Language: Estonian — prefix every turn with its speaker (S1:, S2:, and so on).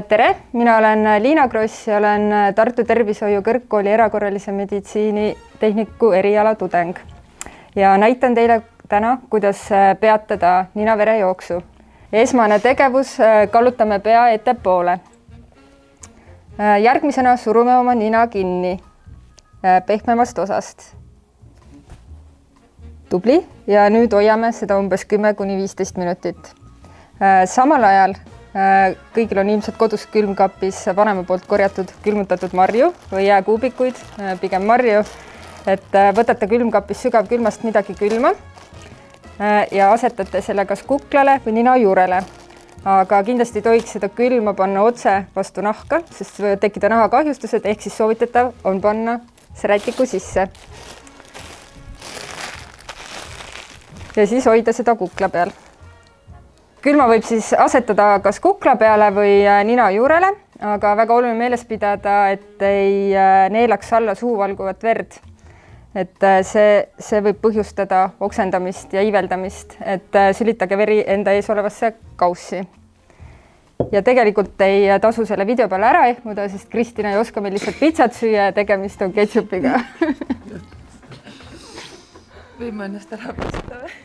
S1: Tere, mina olen Liina Kross ja olen Tartu Tervishoiu Kõrgkooli erakorralise meditsiini tehniku eriala tudeng. Ja näitan teile täna, kuidas peatada nina-vere jooksu. Esmane tegevus, kallutame pea ettepoole. Järgmisena surume oma nina kinni pehmemast osast. Tubli ja nüüd hoiame seda umbes 10–15 minutit. Samal ajal kõigil on ilmselt kodus külmkapis vanema poolt korjatud külmutatud marju või jääkuubikuid, pigem marju, et võtate külmkapis sügavkülmast midagi külma ja asetate selle kas kuklale või nina juurele. Aga kindlasti ei tohiks seda külma panna otse vastu nahka, sest võivad tekkida nahakahjustused, ehk siis soovitatav on panna see rätiku sisse. Ja siis hoida seda kukla peal. Külma võib siis asetada kas kukla peale või nina juurele, aga väga oluline meeles pidada, et ei neelaks alla suu valguvat verd. Et see võib põhjustada oksendamist ja iiveldamist, et sülitage veri enda ees olevasse kaussi. Ja tegelikult ei tasu selle video peale ära ehmuda, sest Kristina ei oska meil lihtsalt pitsat süüa ja tegemist on ketšupiga.
S2: Võime ennast ära püstada või?